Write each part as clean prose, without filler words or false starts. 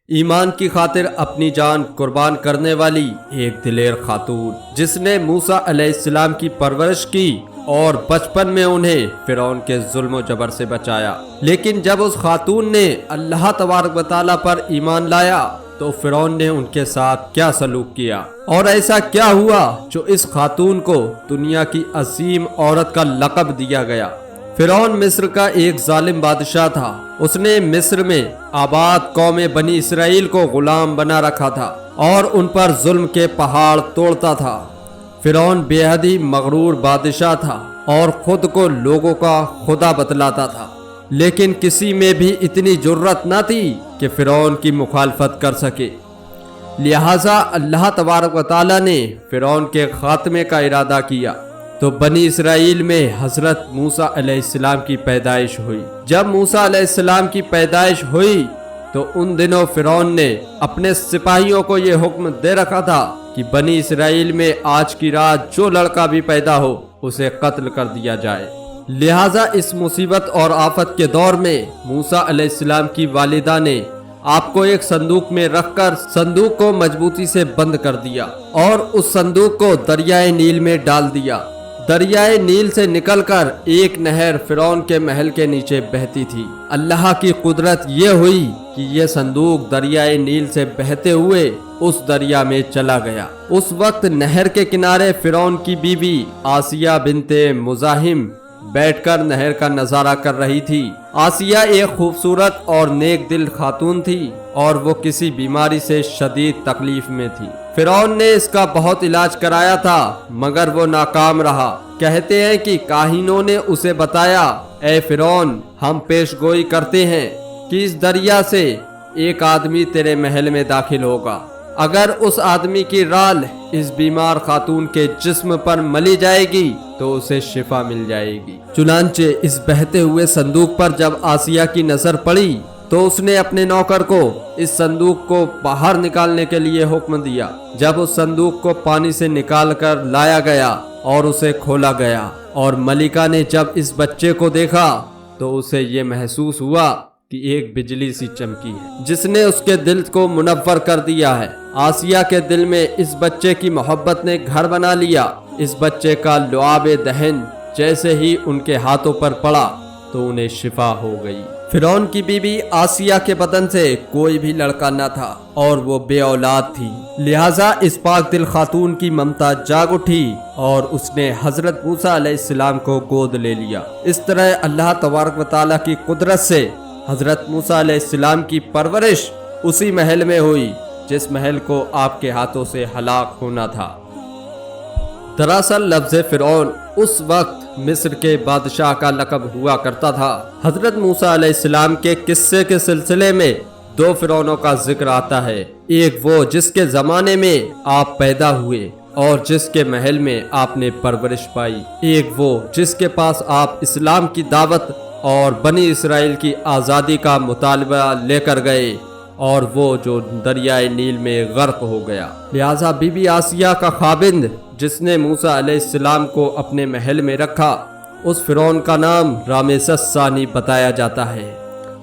ایمان کی خاطر اپنی جان قربان کرنے والی ایک دلیر خاتون جس نے موسیٰ علیہ السلام کی پرورش کی اور بچپن میں انہیں فرعون کے ظلم و جبر سے بچایا۔ لیکن جب اس خاتون نے اللہ تبارک و تعالیٰ پر ایمان لایا تو فرعون نے ان کے ساتھ کیا سلوک کیا، اور ایسا کیا ہوا جو اس خاتون کو دنیا کی عظیم عورت کا لقب دیا گیا۔ فرعون مصر کا ایک ظالم بادشاہ تھا۔ اس نے مصر میں آباد قوم بنی اسرائیل کو غلام بنا رکھا تھا اور ان پر ظلم کے پہاڑ توڑتا تھا۔ فرعون بے حد ہی مغرور بادشاہ تھا اور خود کو لوگوں کا خدا بتلاتا تھا، لیکن کسی میں بھی اتنی جرت نہ تھی کہ فرعون کی مخالفت کر سکے۔ لہٰذا اللہ تبارک و تعالیٰ نے فرعون کے خاتمے کا ارادہ کیا تو بنی اسرائیل میں حضرت موسیٰ علیہ السلام کی پیدائش ہوئی۔ جب موسیٰ علیہ السلام کی پیدائش ہوئی تو ان دنوں فرعون نے اپنے سپاہیوں کو یہ حکم دے رکھا تھا کہ بنی اسرائیل میں آج کی رات جو لڑکا بھی پیدا ہو اسے قتل کر دیا جائے۔ لہٰذا اس مصیبت اور آفت کے دور میں موسیٰ علیہ السلام کی والدہ نے آپ کو ایک صندوق میں رکھ کر صندوق کو مضبوطی سے بند کر دیا اور اس صندوق کو دریائے نیل میں ڈال دیا۔ دریائے نیل سے نکل کر ایک نہر فرعون کے محل کے نیچے بہتی تھی۔ اللہ کی قدرت یہ ہوئی کہ یہ صندوق دریائے نیل سے بہتے ہوئے اس دریا میں چلا گیا۔ اس وقت نہر کے کنارے فرعون کی بیوی آسیہ بنت مزاحم بیٹھ کر نہر کا نظارہ کر رہی تھی۔ آسیہ ایک خوبصورت اور نیک دل خاتون تھی اور وہ کسی بیماری سے شدید تکلیف میں تھی۔ فرعون نے اس کا بہت علاج کرایا تھا مگر وہ ناکام رہا۔ کہتے ہیں کہ کاہنوں نے اسے بتایا، اے فرعون، ہم پیش گوئی کرتے ہیں کہ اس دریا سے ایک آدمی تیرے محل میں داخل ہوگا۔ اگر اس آدمی کی رال اس بیمار خاتون کے جسم پر ملی جائے گی تو اسے شفا مل جائے گی۔ چنانچہ اس بہتے ہوئے صندوق پر جب آسیہ کی نظر پڑی تو اس نے اپنے نوکر کو اس صندوق کو باہر نکالنے کے لیے حکم دیا۔ جب اس صندوق کو پانی سے نکال کر لایا گیا اور اسے کھولا گیا اور ملکہ نے جب اس بچے کو دیکھا تو اسے یہ محسوس ہوا کہ ایک بجلی سی چمکی ہے جس نے اس کے دل کو منور کر دیا ہے۔ آسیہ کے دل میں اس بچے کی محبت نے گھر بنا لیا۔ اس بچے کا لعاب دہن جیسے ہی ان کے ہاتھوں پر پڑا تو انہیں شفا ہو گئی۔ فرعون کی بیوی آسیہ کے بدن سے کوئی بھی لڑکا نہ تھا اور وہ بے اولاد تھی۔ لہٰذا اس پاک دل خاتون کی ممتا جاگ اٹھی اور اس نے حضرت موسیٰ علیہ السلام کو گود لے لیا۔ اس طرح اللہ تبارک و تعالیٰ کی قدرت سے حضرت موسیٰ علیہ السلام کی پرورش اسی محل میں ہوئی جس محل کو آپ کے ہاتھوں سے ہلاک ہونا تھا۔ دراصل لفظ فرعون اس وقت مصر کے بادشاہ کا لقب ہوا کرتا تھا۔ حضرت موسیٰ علیہ السلام کے قصے کے سلسلے میں دو فرعونوں کا ذکر آتا ہے، ایک وہ جس کے زمانے میں آپ پیدا ہوئے اور جس کے محل میں آپ نے پرورش پائی، ایک وہ جس کے پاس آپ اسلام کی دعوت اور بنی اسرائیل کی آزادی کا مطالبہ لے کر گئے، اور وہ جو دریائے نیل میں غرق ہو گیا۔ لہٰذا بی بی آسیہ کا خاوند جس نے موسیٰ علیہ السلام کو اپنے محل میں رکھا، اس فرعون کا نام رامسس ثانی بتایا جاتا ہے۔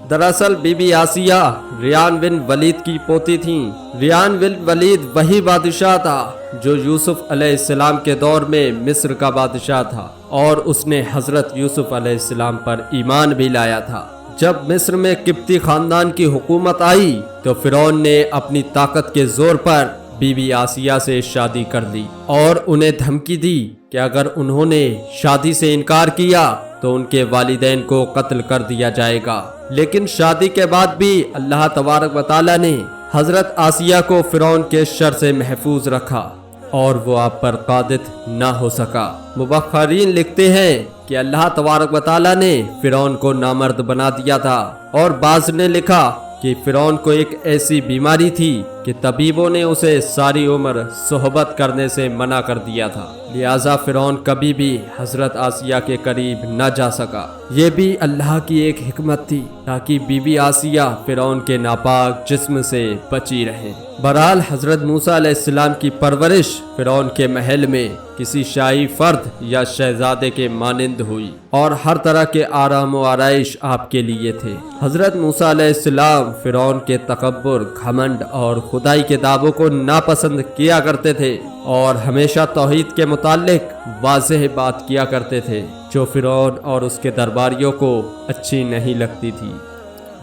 دراصل بی بی آسیہ ریان بن ولید کی پوتی تھیں۔ ریان بن ولید وہی بادشاہ تھا جو یوسف علیہ السلام کے دور میں مصر کا بادشاہ تھا اور اس نے حضرت یوسف علیہ السلام پر ایمان بھی لایا تھا۔ جب مصر میں قبطی خاندان کی حکومت آئی تو فرعون نے اپنی طاقت کے زور پر بی بی آسیہ سے شادی کر لی اور انہیں دھمکی دی کہ اگر انہوں نے شادی سے انکار کیا تو ان کے والدین کو قتل کر دیا جائے گا۔ لیکن شادی کے بعد بھی اللہ تبارک و تعالیٰ نے حضرت آسیہ کو فرعون کے شر سے محفوظ رکھا اور وہ آپ پر قادر نہ ہو سکا۔ مبخرین لکھتے ہیں کہ اللہ تبارک و تعالیٰ نے فرعون کو نامرد بنا دیا تھا، اور بعض نے لکھا کہ فرعون کو ایک ایسی بیماری تھی کہ طبیبوں نے اسے ساری عمر صحبت کرنے سے منع کر دیا تھا۔ لہٰذا فرعون کبھی بھی حضرت آسیہ کے قریب نہ جا سکا۔ یہ بھی اللہ کی ایک حکمت تھی تاکہ بی بی آسیہ فرعون کے ناپاک جسم سے بچی رہیں۔ بہرحال حضرت موسیٰ علیہ السلام کی پرورش فرعون کے محل میں کسی شاہی فرد یا شہزادے کے مانند ہوئی اور ہر طرح کے آرام و آرائش آپ کے لیے تھے۔ حضرت موسیٰ علیہ السلام فرعون کے تکبر، گھمنڈ اور خدائی کے دعووں کو ناپسند کیا کرتے تھے اور ہمیشہ توحید کے متعلق واضح بات کیا کرتے تھے جو فرعون اور اس کے درباریوں کو اچھی نہیں لگتی تھی۔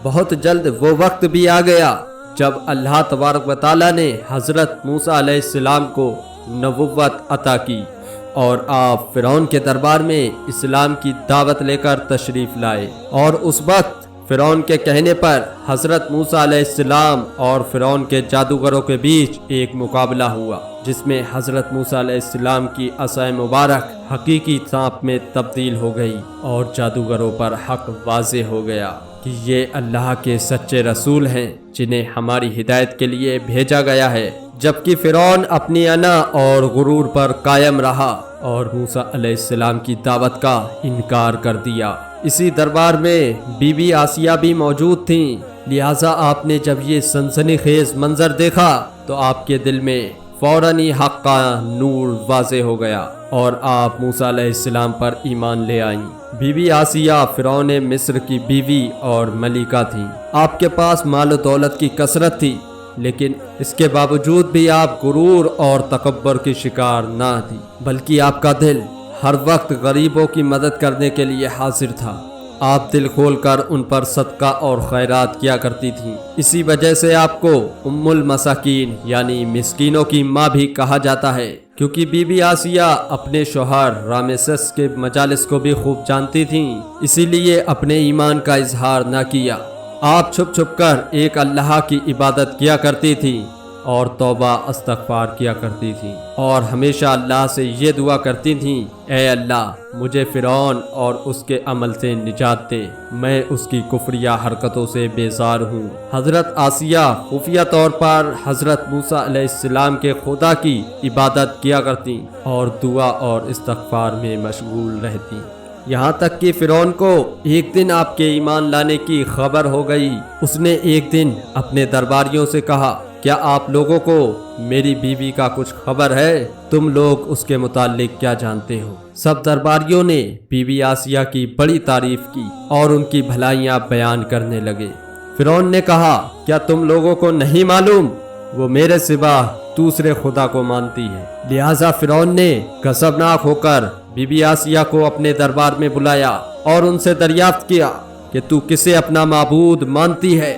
بہت جلد وہ وقت بھی آ گیا جب اللہ تبارک و تعالیٰ نے حضرت موسیٰ علیہ السلام کو نبوت عطا کی اور آپ فرعون کے دربار میں اسلام کی دعوت لے کر تشریف لائے، اور اس وقت فرعون کے کہنے پر حضرت موسیٰ علیہ السلام اور فرعون کے جادوگروں کے بیچ ایک مقابلہ ہوا جس میں حضرت موسیٰ علیہ السلام کی عصا مبارک حقیقی سانپ میں تبدیل ہو گئی اور جادوگروں پر حق واضح ہو گیا کہ یہ اللہ کے سچے رسول ہیں جنہیں ہماری ہدایت کے لیے بھیجا گیا ہے، جبکہ فرعون اپنی انا اور غرور پر قائم رہا اور موسیٰ علیہ السلام کی دعوت کا انکار کر دیا۔ اسی دربار میں بی بی آسیہ بھی موجود تھیں، لہٰذا آپ نے جب یہ سنسنی خیز منظر دیکھا تو آپ کے دل میں فوراً ہی حق کا نور واضح ہو گیا اور آپ موسیٰ علیہ السلام پر ایمان لے آئیں۔ بی بی آسیہ فرعون مصر کی بیوی اور ملکہ تھیں۔ آپ کے پاس مال و دولت کی کثرت تھی، لیکن اس کے باوجود بھی آپ غرور اور تکبر کی شکار نہ تھی، بلکہ آپ کا دل ہر وقت غریبوں کی مدد کرنے کے لیے حاضر تھا۔ آپ دل کھول کر ان پر صدقہ اور خیرات کیا کرتی تھیں۔ اسی وجہ سے آپ کو ام المساکین یعنی مسکینوں کی ماں بھی کہا جاتا ہے، کیونکہ بی بی آسیہ اپنے شوہر رامسس کے مجالس کو بھی خوب جانتی تھیں، اسی لیے اپنے ایمان کا اظہار نہ کیا۔ آپ چھپ چھپ کر ایک اللہ کی عبادت کیا کرتی تھیں اور توبہ استغفار کیا کرتی تھیں، اور ہمیشہ اللہ سے یہ دعا کرتی تھیں، اے اللہ مجھے فرعون اور اس کے عمل سے نجات دے، میں اس کی کفریہ حرکتوں سے بیزار ہوں۔ حضرت آسیہ خفیہ طور پر حضرت موسیٰ علیہ السلام کے خدا کی عبادت کیا کرتی اور دعا اور استغفار میں مشغول رہتی، یہاں تک کہ فرعون کو ایک دن آپ کے ایمان لانے کی خبر ہو گئی۔ اس نے ایک دن اپنے درباریوں سے کہا، کیا آپ لوگوں کو میری بیوی کا کچھ خبر ہے؟ تم لوگ اس کے متعلق کیا جانتے ہو؟ سب درباریوں نے بی بی آسیہ کی بڑی تعریف کی اور ان کی بھلائیاں بیان کرنے لگے۔ فرعون نے کہا، کیا تم لوگوں کو نہیں معلوم وہ میرے سوا دوسرے خدا کو مانتی ہے؟ لہٰذا فرعون نے غضبناک ہو کر بی بی آسیہ کو اپنے دربار میں بلایا اور ان سے دریافت کیا کہ تو کسے اپنا معبود مانتی ہے؟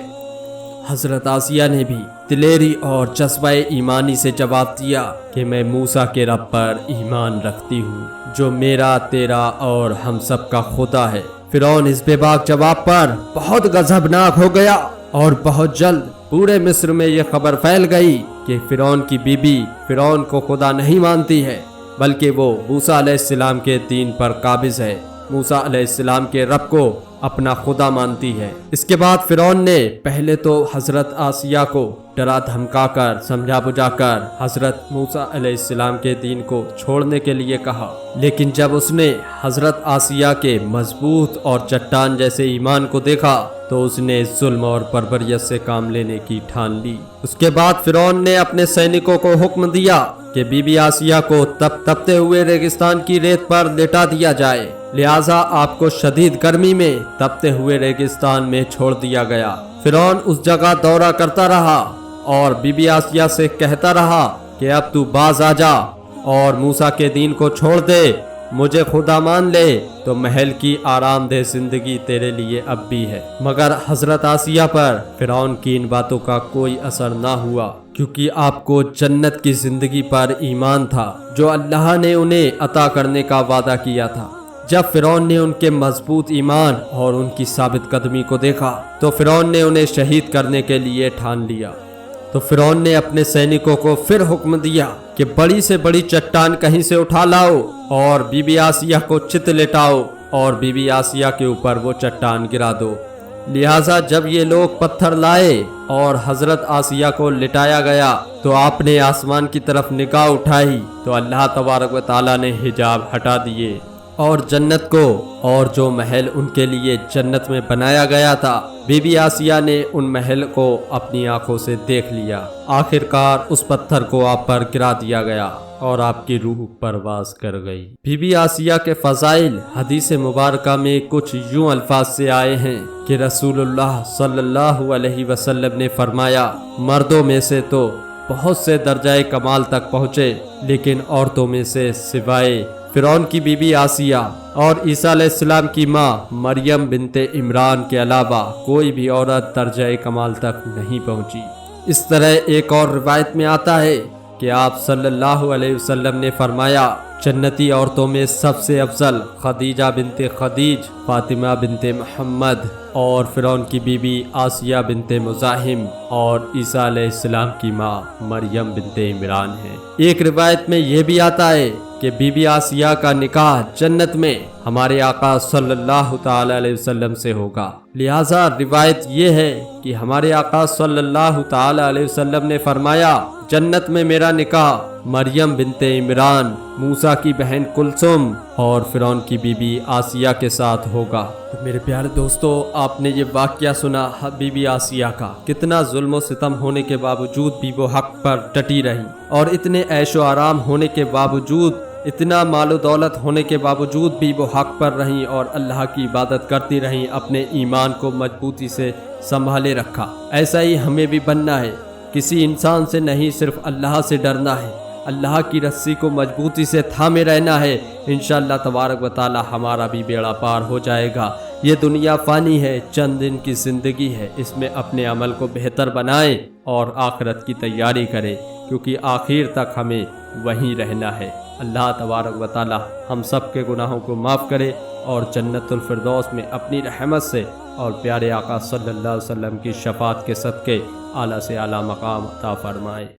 حضرت آسیہ نے بھی دلیری اور جذبہ ایمانی سے جواب دیا کہ میں موسیٰ کے رب پر ایمان رکھتی ہوں جو میرا، تیرا اور ہم سب کا خدا ہے۔ فرعون اس بے باک جواب پر بہت غضبناک ہو گیا اور بہت جلد پورے مصر میں یہ خبر پھیل گئی کہ فرعون کی بیوی فرعون کو خدا نہیں مانتی ہے، بلکہ وہ موسیٰ علیہ السلام کے دین پر قابض ہے، موسیٰ علیہ السلام کے رب کو اپنا خدا مانتی ہے۔ اس کے بعد فرعون نے پہلے تو حضرت آسیہ کو ڈرا دھمکا کر سمجھا بجھا کر حضرت موسیٰ علیہ السلام کے دین کو چھوڑنے کے لیے کہا، لیکن جب اس نے حضرت آسیہ کے مضبوط اور چٹان جیسے ایمان کو دیکھا تو اس نے ظلم اور بربریت سے کام لینے کی ٹھان لی۔ اس کے بعد فرعون نے اپنے سینکوں کو حکم دیا کہ بی بی آسیہ کو تپتے ہوئے ریگستان کی ریت پر لٹا دیا جائے، لہٰذا آپ کو شدید گرمی میں تپتے ہوئے ریگستان میں چھوڑ دیا گیا۔ فرعون اس جگہ دورہ کرتا رہا اور بی بی آسیہ سے کہتا رہا کہ اب تو باز آ جا اور موسیٰ کے دین کو چھوڑ دے، مجھے خدا مان لے تو محل کی آرام دہ زندگی تیرے لیے اب بھی ہے۔ مگر حضرت آسیہ پر فرعون کی ان باتوں کا کوئی اثر نہ ہوا، کیونکہ آپ کو جنت کی زندگی پر ایمان تھا جو اللہ نے انہیں عطا کرنے کا وعدہ کیا تھا۔ جب فرعون نے ان کے مضبوط ایمان اور ان کی ثابت قدمی کو دیکھا تو فرعون نے انہیں شہید کرنے کے لیے ٹھان لیا۔ تو فرعون نے اپنے سینکوں کو پھر حکم دیا کہ بڑی سے بڑی چٹان کہیں سے اٹھا لاؤ اور بی بی آسیہ کو چت لٹاؤ اور بی بی آسیہ کے اوپر وہ چٹان گرا دو۔ لہٰذا جب یہ لوگ پتھر لائے اور حضرت آسیہ کو لٹایا گیا تو آپ نے آسمان کی طرف نگاہ اٹھائی تو اللہ تبارک و تعالیٰ نے حجاب ہٹا دیے اور جنت کو اور جو محل ان کے لیے جنت میں بنایا گیا تھا بی بی آسیہ نے ان محل کو اپنی آنکھوں سے دیکھ لیا۔ آخرکار اس پتھر کو آپ پر گرا دیا گیا اور آپ کی روح پرواز کر گئی۔ بی بی آسیہ کے فضائل حدیث مبارکہ میں کچھ یوں الفاظ سے آئے ہیں کہ رسول اللہ صلی اللہ علیہ وسلم نے فرمایا، مردوں میں سے تو بہت سے درجہ کمال تک پہنچے لیکن عورتوں میں سے سوائے فرعون کی بی بی آسیہ اور عیسیٰ علیہ السلام کی ماں مریم بنت عمران کے علاوہ کوئی بھی عورت درجہ کمال تک نہیں پہنچی۔ اس طرح ایک اور روایت میں آتا ہے کہ آپ صلی اللہ علیہ وسلم نے فرمایا، جنتی عورتوں میں سب سے افضل خدیجہ بنت خدیج، فاطمہ بنت محمد اور فرعون کی بیوی آسیہ بنت مزاحم اور عیسیٰ علیہ السلام کی ماں مریم بنت عمران ہے۔ ایک روایت میں یہ بھی آتا ہے کہ بی بی آسیہ کا نکاح جنت میں ہمارے آقا صلی اللہ تعالی علیہ وسلم سے ہوگا۔ لہٰذا روایت یہ ہے کہ ہمارے آقا صلی اللہ تعالی علیہ وسلم نے فرمایا، جنت میں میرا نکاح مریم بنت عمران، موسیٰ کی بہن کلثوم اور فرعون کی بیوی آسیہ کے ساتھ ہوگا۔ میرے پیارے دوستو، آپ نے یہ واقعہ سنا بی بی آسیہ کا، کتنا ظلم و ستم ہونے کے باوجود بھی وہ حق پر ڈٹی رہی اور اتنے عیش و آرام ہونے کے باوجود، اتنا مال و دولت ہونے کے باوجود بھی وہ حق پر رہیں اور اللہ کی عبادت کرتی رہیں، اپنے ایمان کو مضبوطی سے سنبھالے رکھا۔ ایسا ہی ہمیں بھی بننا ہے، کسی انسان سے نہیں، صرف اللہ سے ڈرنا ہے، اللہ کی رسی کو مضبوطی سے تھامے رہنا ہے۔ انشاءاللہ تبارک و تعالی ہمارا بھی بیڑا پار ہو جائے گا۔ یہ دنیا فانی ہے، چند دن کی زندگی ہے، اس میں اپنے عمل کو بہتر بنائیں اور آخرت کی تیاری کریں، کیونکہ آخر تک ہمیں وہیں رہنا ہے۔ اللہ تبارک و تعالی ہم سب کے گناہوں کو معاف کرے اور جنت الفردوس میں اپنی رحمت سے اور پیارے آقا صلی اللہ علیہ وسلم کی شفاعت کے صدقے اعلیٰ سے اعلیٰ مقام عطا فرمائے۔